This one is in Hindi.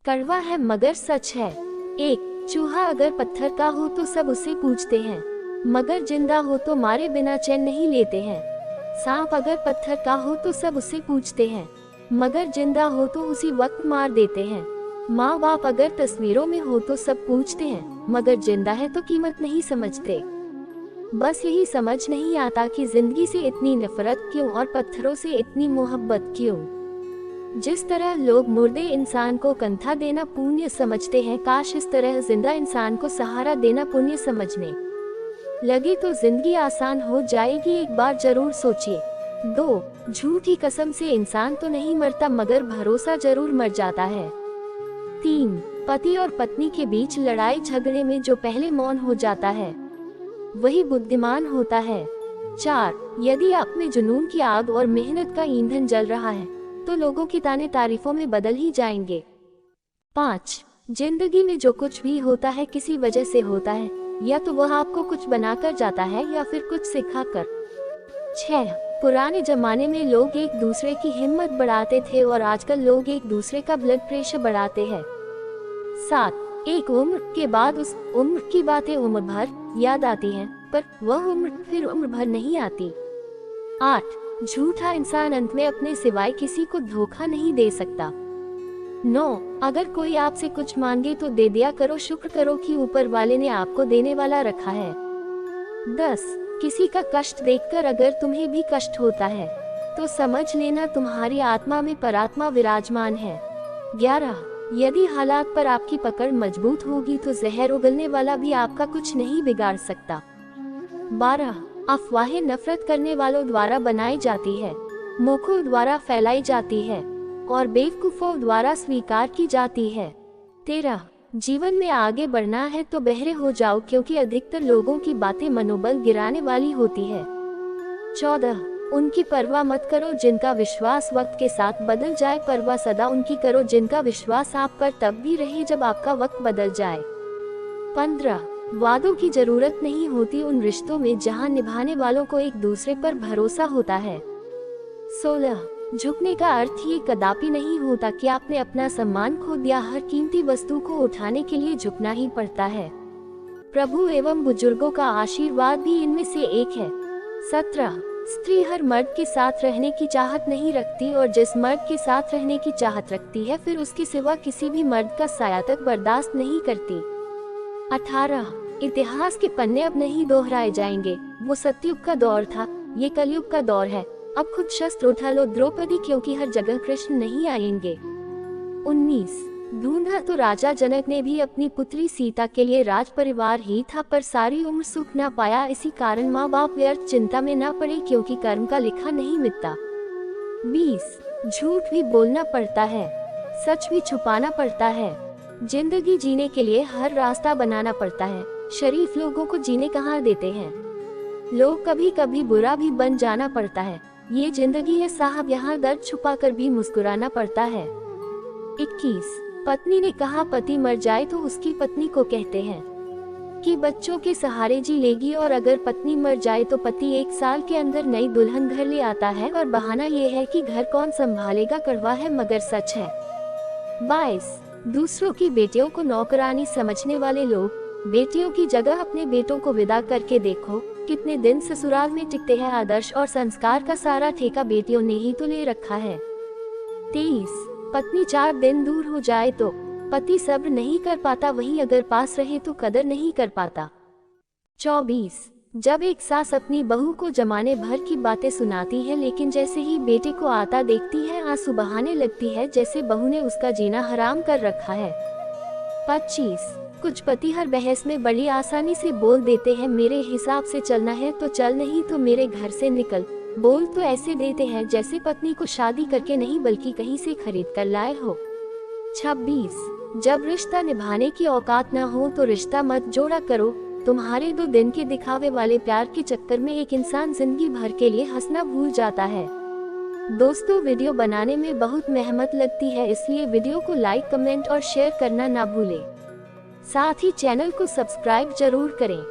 कड़वा है मगर सच है। एक, चूहा अगर पत्थर का हो तो सब उसे पूछते हैं, मगर जिंदा हो तो मारे बिना चैन नहीं लेते हैं। सांप अगर पत्थर का हो तो सब उसे पूछते हैं, मगर जिंदा हो तो उसी वक्त मार देते हैं। माँ बाप अगर तस्वीरों में हो तो सब पूछते हैं, मगर जिंदा है तो कीमत नहीं समझते। बस यही समझ नहीं आता कि जिंदगी से इतनी नफरत क्यों और पत्थरों से इतनी मोहब्बत क्यों। जिस तरह लोग मुर्दे इंसान को कंधा देना पुण्य समझते हैं, काश इस तरह जिंदा इंसान को सहारा देना पुण्य समझने लगे तो जिंदगी आसान हो जाएगी। एक बार जरूर सोचिए। 2, झूठी कसम से इंसान तो नहीं मरता मगर भरोसा जरूर मर जाता है। 3, पति और पत्नी के बीच लड़ाई झगड़े में जो पहले मौन हो जाता है वही बुद्धिमान होता है। 4, यदि आप में जुनून की आग और मेहनत का ईंधन जल रहा है तो लोगों की ताने तारीफों में बदल ही जाएंगे। 5, जिंदगी में जो कुछ भी होता है किसी वजह से होता है, या तो वह आपको कुछ बनाकर जाता है या फिर कुछ सिखाकर। 6, पुराने जमाने में लोग एक दूसरे की हिम्मत बढ़ाते थे और आजकल लोग एक दूसरे का ब्लड प्रेशर बढ़ाते हैं। 7, एक उम्र के बाद उस उम्र की बातें उम्र भर याद आती हैं, पर वह उम्र फिर उम्र भर नहीं आती। 8, झूठा इंसान अंत में अपने सिवाय किसी को धोखा नहीं दे सकता। 9, अगर कोई आपसे कुछ मांगे तो दे दिया करो, शुक्र करो कि ऊपर वाले ने आपको देने वाला रखा है। 10, किसी का कष्ट देखकर अगर तुम्हें भी कष्ट होता है तो समझ लेना तुम्हारी आत्मा में परात्मा विराजमान है। 11, यदि हालात पर आपकी पकड़ मजबूत होगी तो जहर उगलने वाला भी आपका कुछ नहीं बिगाड़ सकता। 12, अफवाहें नफरत करने वालों द्वारा बनाई जाती है, मूर्खों द्वारा फैलाई जाती है और बेवकूफों द्वारा स्वीकार की जाती है। 13, जीवन में आगे बढ़ना है तो बहरे हो जाओ, क्योंकि अधिकतर लोगों की बातें मनोबल गिराने वाली होती है। 14, उनकी परवाह मत करो जिनका विश्वास वक्त के साथ बदल जाए, परवाह सदा उनकी करो जिनका विश्वास आप पर तब भी रहे जब आपका वक्त बदल जाए। 15, वादों की जरूरत नहीं होती उन रिश्तों में जहां निभाने वालों को एक दूसरे पर भरोसा होता है। 16, झुकने का अर्थ ये कदापि नहीं होता कि आपने अपना सम्मान खो दिया, हर कीमती वस्तु को उठाने के लिए झुकना ही पड़ता है। प्रभु एवं बुजुर्गों का आशीर्वाद भी इनमें से एक है। 17, स्त्री हर मर्द के साथ रहने की चाहत नहीं रखती और जिस मर्द के साथ रहने की चाहत रखती है फिर उसके सिवा किसी भी मर्द का साया तक बर्दाश्त नहीं करती। 18, इतिहास के पन्ने अब नहीं दोहराए जाएंगे, वो सतयुग का दौर था, ये कलयुग का दौर है, अब खुद शस्त्र उठा लो द्रौपदी, क्योंकि हर जगह कृष्ण नहीं आएंगे। 19, ढूंढा तो राजा जनक ने भी अपनी पुत्री सीता के लिए राज परिवार ही था, पर सारी उम्र सुख न पाया, इसी कारण माँ बाप व्यर्थ चिंता में न पड़े, क्योंकि कर्म का लिखा नहीं मिटता। 20, झूठ भी बोलना पड़ता है, सच भी छुपाना पड़ता है, जिंदगी जीने के लिए हर रास्ता बनाना पड़ता है, शरीफ लोगों को जीने कहाँ देते हैं, लोग कभी कभी बुरा भी बन जाना पड़ता है, ये जिंदगी है साहब, यहाँ दर्द छुपा कर भी मुस्कुराना पड़ता है। 21, पत्नी ने कहा पति मर जाए तो उसकी पत्नी को कहते हैं कि बच्चों के सहारे जी लेगी, और अगर पत्नी मर जाए तो पति 1 साल के अंदर नई दुल्हन घर ले आता है और बहाना ये है कि घर कौन संभालेगा, कड़वा है मगर सच है। 22, दूसरों की बेटियों को नौकरानी समझने वाले लोग, बेटियों की जगह अपने बेटों को विदा करके देखो कितने दिन ससुराल में टिकते हैं, आदर्श और संस्कार का सारा ठेका बेटियों ने ही तो ले रखा है। 23, पत्नी 4 दिन दूर हो जाए तो पति सब्र नहीं कर पाता, वहीं अगर पास रहे तो कदर नहीं कर पाता। 24, जब एक सास अपनी बहू को जमाने भर की बातें सुनाती है लेकिन जैसे ही बेटे को आता देखती है आंसू बहाने लगती है, जैसे बहू ने उसका जीना हराम कर रखा है। 25, कुछ पति हर बहस में बड़ी आसानी से बोल देते हैं मेरे हिसाब से चलना है तो चल, नहीं तो मेरे घर से निकल, बोल तो ऐसे देते हैं जैसे पत्नी को शादी करके नहीं बल्कि कहीं से खरीद कर लाए हो। 26, जब रिश्ता निभाने की औकात न हो तो रिश्ता मत जोड़ा करो, तुम्हारे 2 दिन के दिखावे वाले प्यार के चक्कर में एक इंसान जिंदगी भर के लिए हंसना भूल जाता है। दोस्तों, वीडियो बनाने में बहुत मेहनत लगती है, इसलिए वीडियो को लाइक, कमेंट और शेयर करना ना भूलें। साथ ही चैनल को सब्सक्राइब जरूर करें।